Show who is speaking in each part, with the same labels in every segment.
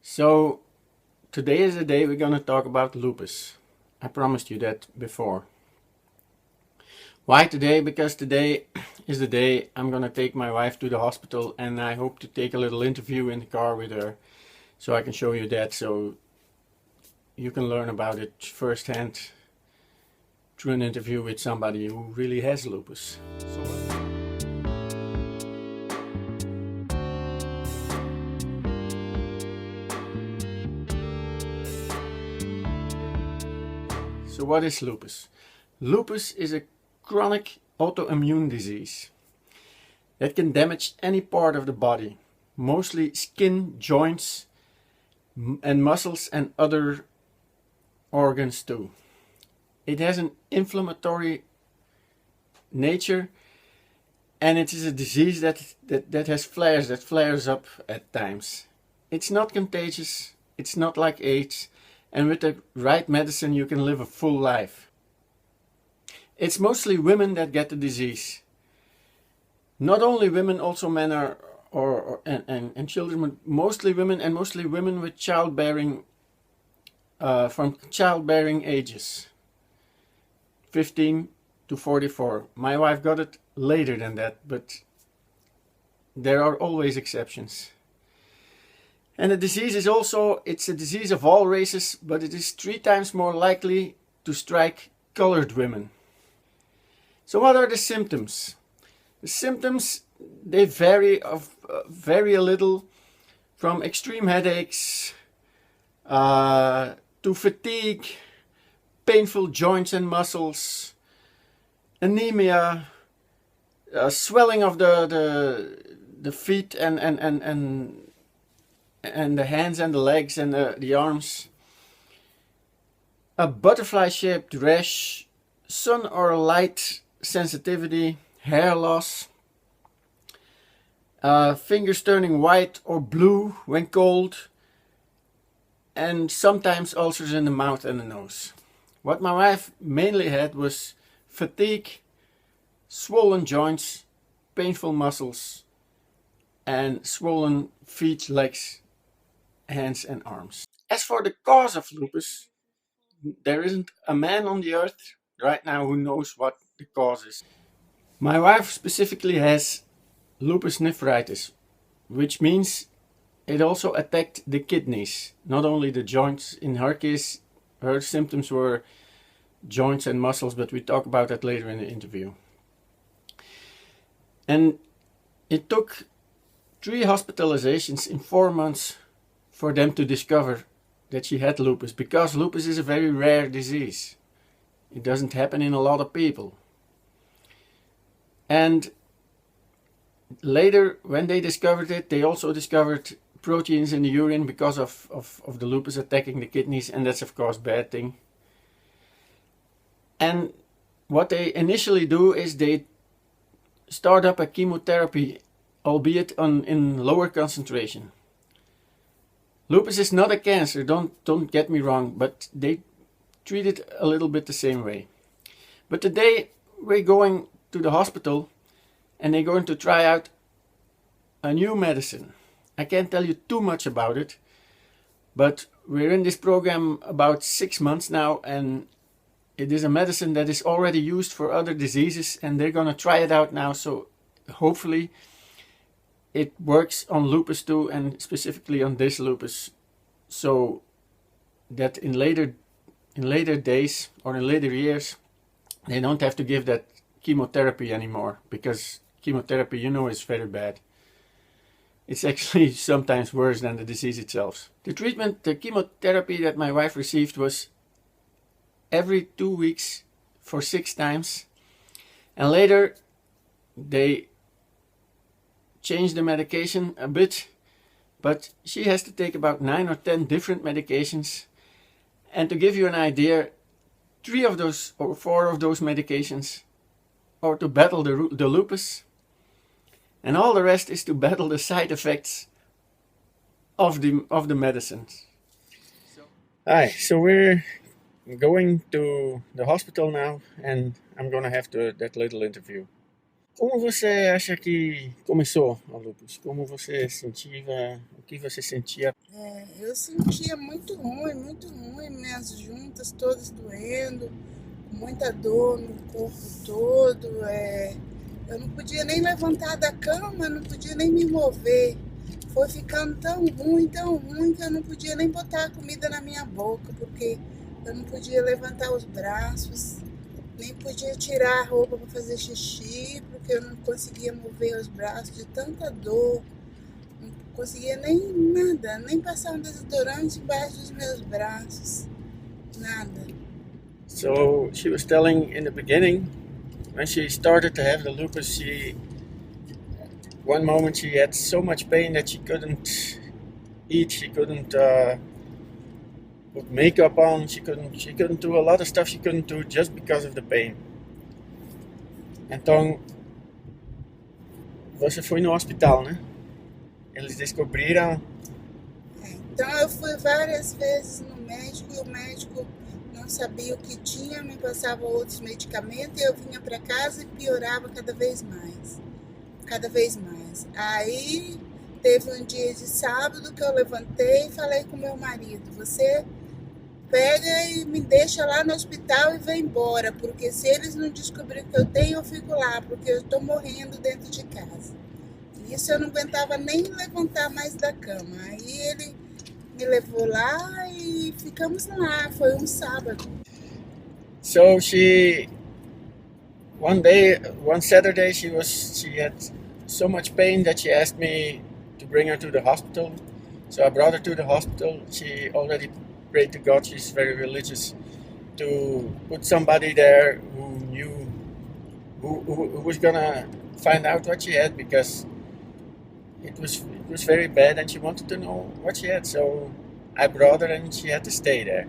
Speaker 1: So today is the day we're gonna talk about lupus. I promised you that before. Why today? Because today is the day I'm gonna take my wife to the hospital, and I hope to take a little interview in the car with her so I can show you that, so you can learn about it firsthand through an interview with somebody who really has lupus. So what is lupus? Lupus is a chronic autoimmune disease that can damage any part of the body, mostly skin, joints, and muscles and other organs too. It has an inflammatory nature, and it is a disease that has flares, that flares up at times. It's not contagious, it's not like AIDS, and with the right medicine you can live a full life. It's mostly women that get the disease. Not only women, also men and children, but mostly women, and mostly women with childbearing, from childbearing ages, 15 to 44. My wife got it later than that, but there are always exceptions. And the disease is also, it's a disease of all races, but it is 3 times more likely to strike colored women. So what are the symptoms? The symptoms, they vary a little, from extreme headaches to fatigue, painful joints and muscles, anemia, swelling of the feet and the hands and the legs and the arms, a butterfly-shaped rash, sun or light sensitivity, hair loss, fingers turning white or blue when cold, and sometimes ulcers in the mouth and the nose. What my wife mainly had was fatigue, swollen joints, painful muscles, and swollen feet, legs, hands and arms. As for the cause of lupus, there isn't a man on the earth right now who knows what the cause is. My wife specifically has lupus nephritis, which means it also attacked the kidneys, not only the joints. In her case, her symptoms were joints and muscles, but we talk about that later in the interview. And it took 3 hospitalizations in 4 months for them to discover that she had lupus, because lupus is a very rare disease. It doesn't happen in a lot of people. And later, when they discovered it, they also discovered proteins in the urine because of the lupus attacking the kidneys, and that's of course a bad thing. And what they initially do is they start up a chemotherapy, albeit in lower concentration. Lupus is not a cancer, don't get me wrong, but they treat it a little bit the same way. But today we're going to the hospital and they're going to try out a new medicine. I can't tell you too much about it, but we're in this program about 6 months now, and it is a medicine that is already used for other diseases, and they're going to try it out now, so hopefully it works on lupus too, and specifically on this lupus, so that in later days or in later years they don't have to give that chemotherapy anymore, because chemotherapy, you know, is very bad. It's actually sometimes worse than the disease itself. The treatment, the chemotherapy that my wife received was every 2 weeks for 6 times, and later they changed the medication a bit, but she has to take about 9 or 10 different medications. And to give you an idea, 3 of those or 4 of those medications are to battle the lupus, and all the rest is to battle the side effects of the medicines. Hi, so we're going to the hospital now, and I'm gonna have that little interview. Como você acha que começou a lupus? Como você sentia? O que você sentia?
Speaker 2: eu sentia muito ruim, minhas juntas todas doendo, muita dor no corpo todo, eu não podia nem levantar da cama, não podia nem me mover. Foi ficando tão ruim que eu não podia nem botar a comida na minha boca, porque eu não podia levantar os braços, nem podia tirar a roupa para fazer xixi, porque eu não conseguia mover os braços de tanta dor. Não conseguia nem nada, nem passar um desodorante embaixo dos meus braços, nada.
Speaker 1: So she was telling in the beginning, when she started to have the lupus, one moment she had so much pain that she couldn't eat, she couldn't put makeup on, she couldn't do a lot of stuff she couldn't do just because of the pain. Então você foi no hospital, né? Eles descobriram.
Speaker 2: Então eu fui várias vezes no médico e o médico não sabia o que tinha, me passava outros medicamentos e eu vinha para casa e piorava cada vez mais. Aí teve um dia de sábado que eu levantei e falei com meu marido: você pega e me deixa lá no hospital e vem embora, porque se eles não descobrirem o que eu tenho, eu fico lá, porque eu estou morrendo dentro de casa. Isso eu não aguentava nem levantar mais da cama. Aí ele me levou lá e ficamos lá, foi um sábado.
Speaker 1: So one Saturday she had so much pain that she asked me to bring her to the hospital. So I brought her to the hospital. She already prayed to God, she's very religious, to put somebody there who knew, who was gonna find out what she had, because it was very bad and she wanted to know what she had. So I brought her and she had to stay there.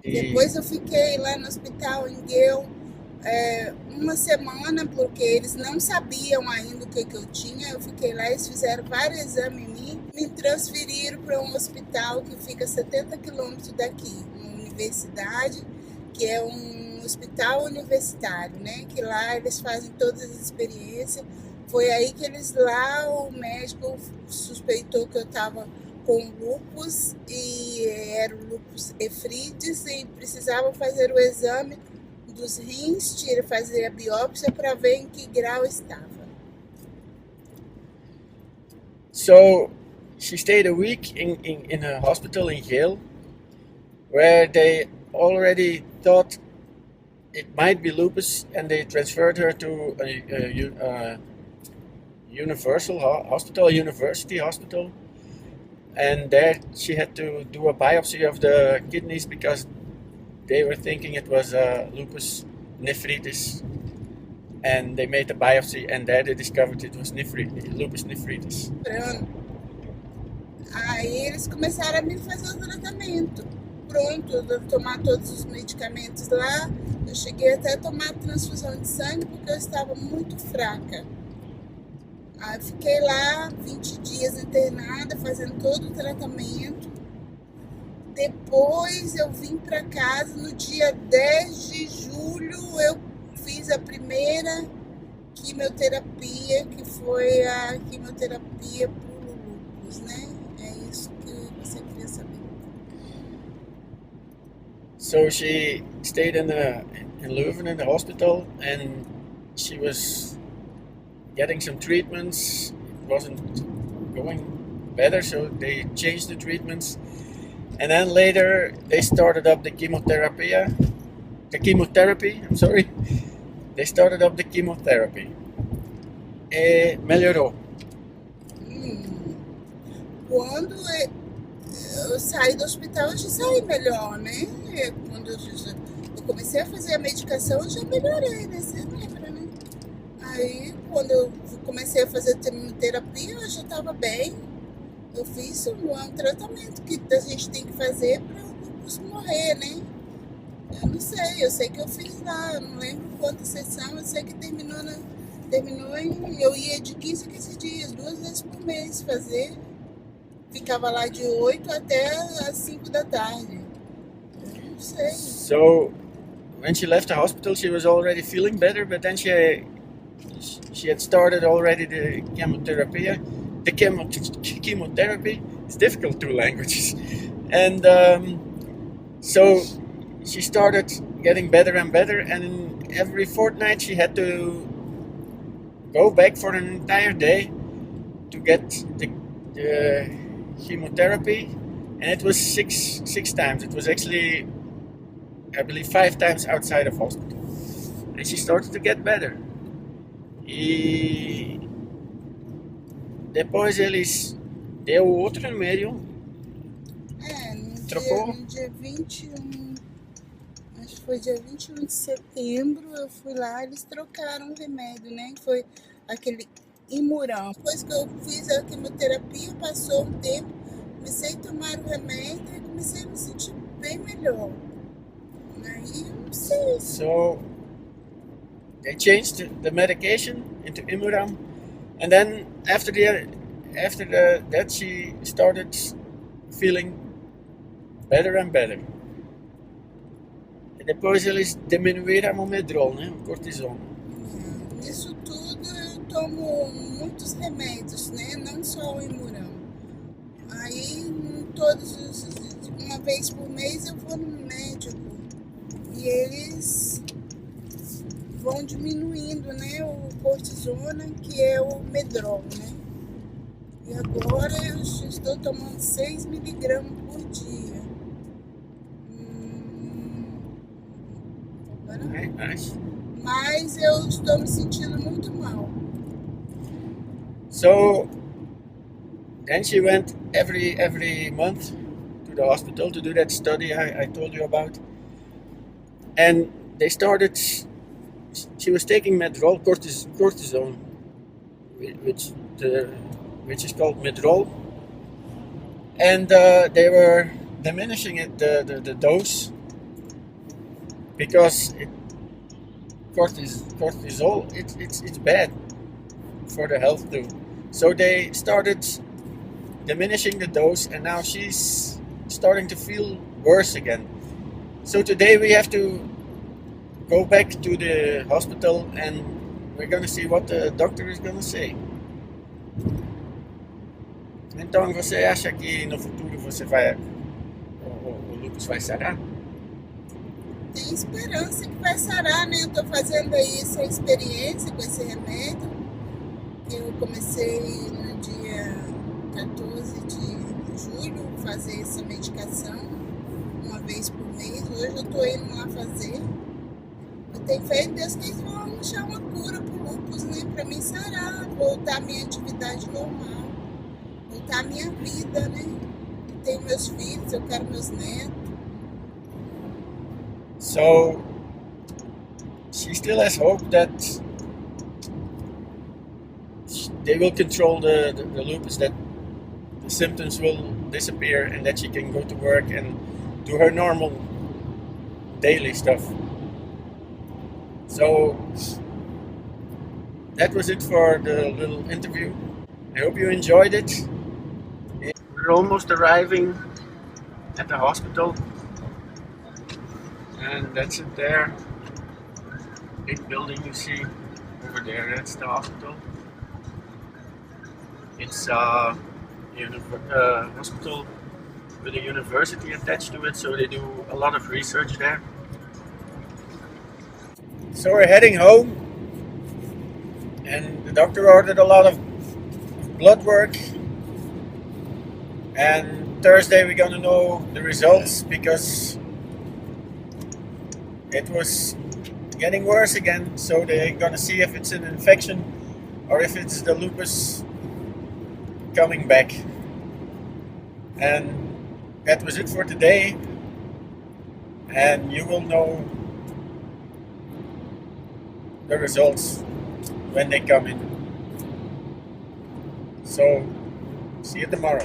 Speaker 2: Depois eu fiquei lá no hospital em Gale uma semana, porque eles não sabiam ainda o que eu tinha. Eu fiquei lá, eles fizeram vários exames em mim, me transferiram para um hospital que fica a 70 quilômetros daqui, uma universidade, que é um hospital universitário, né? Que lá eles fazem todas as experiências. Foi aí que o médico suspeitou que eu estava com lupus, e era o lupus efrites, e precisava fazer o exame dos rins, fazer a biópsia para ver em que grau estava.
Speaker 1: So she stayed a week in a hospital in Yale, where they already thought it might be lupus, and they transferred her to a university hospital, and there she had to do a biopsy of the kidneys because they were thinking it was lupus nephritis, and they made the biopsy and there they discovered it was lupus nephritis.
Speaker 2: Aí eles começaram a me fazer o tratamento. Pronto, eu tomar todos os medicamentos lá. Eu cheguei até a tomar transfusão de sangue porque eu estava muito fraca. Aí fiquei lá 20 dias internada, fazendo todo o tratamento. Depois eu vim para casa, no dia 10 de julho eu fiz a primeira quimioterapia, que foi a quimioterapia pro lupus, né? É isso que você queria saber.
Speaker 1: So she stayed in Leuven in the hospital, and she was getting some treatments. It wasn't going better, so they changed the treatments. And then later they started up the chemotherapy. They started up the chemotherapy. E melhorou.
Speaker 2: Quando eu saí do hospital, eu já saí melhor, né? Quando eu comecei a fazer a medicação, eu já melhorei, né? Você lembra, né? Aí, quando eu comecei a fazer terapia, eu já estava bem. Eu fiz um tratamento que a gente tem que fazer para o lupus morrer, né? Eu não sei, eu sei que eu fiz lá, eu não lembro quantas sessões, eu sei que terminou eu ia de 15 a 15 dias, 2 vezes por mês fazer. Ficava lá de 8 até as 5 da tarde. Eu não sei.
Speaker 1: So, when she left the hospital, she was already feeling better, but then she had started already the chemotherapy, It's difficult, two languages. And so she started getting better and better, and every fortnight she had to go back for an entire day to get the chemotherapy, and it was six times. It was actually, I believe, 5 times outside of hospital, and she started to get better. E depois eles deu outro remédio, trocou.
Speaker 2: No dia 21, acho que foi dia 21 de setembro, eu fui lá, eles trocaram o remédio, né? Foi aquele Imuram. Depois que eu fiz a quimioterapia, passou um tempo, comecei a tomar o remédio e comecei a me sentir bem melhor. Aí eu não sei.
Speaker 1: So they changed the medication into Imuram, and then after that she started feeling better and better. E depois eles diminuíram o medrol, né? O cortisona.
Speaker 2: Isso tudo eu tomo muitos remédios, né? Não só o Imuram. Aí uma vez por mês eu vou no médico e eles vão diminuindo, né, o cortisona, que é o medrol, né? E agora eu estou tomando 6 miligramas por dia. Agora, mas eu estou me sentindo muito mal.
Speaker 1: So then she went every month to the hospital to do that study I told you about, and they started. She was taking medrol, cortisone, which is called medrol, and they were diminishing it the dose because cortisol it's bad for the health too. So they started diminishing the dose, and now she's starting to feel worse again. So today we have to go back to the hospital, and we're gonna see what the doctor is gonna say. Então, você acha que no futuro o lupus vai sarar?
Speaker 2: Tem esperança que vai sarar, né? Eu tô fazendo aí essa experiência com esse remédio. Eu comecei no dia 14 de julho fazer essa medicação uma vez por mês. Hoje eu tô indo lá fazer. Eu tenho fé em Deus que eles vão achar uma cura pro lupus, né? Pra mim sarar, voltar à minha atividade normal, voltar à minha vida, né? Eu tenho meus filhos, eu quero meus netos.
Speaker 1: So she still has hope that they will control the lupus, that the symptoms will disappear, and that she can go to work and do her normal daily stuff. So that was it for the little interview. I hope you enjoyed it. We're almost arriving at the hospital, and that's it there. Big building you see over there, that's the hospital. It's a hospital with a university attached to it, so they do a lot of research there. So we're heading home, and the doctor ordered a lot of blood work, and Thursday we're gonna know the results, because it was getting worse again. So they're gonna see if it's an infection or if it's the lupus coming back. And that was it for today, and you will know the results when they come in. So see you tomorrow.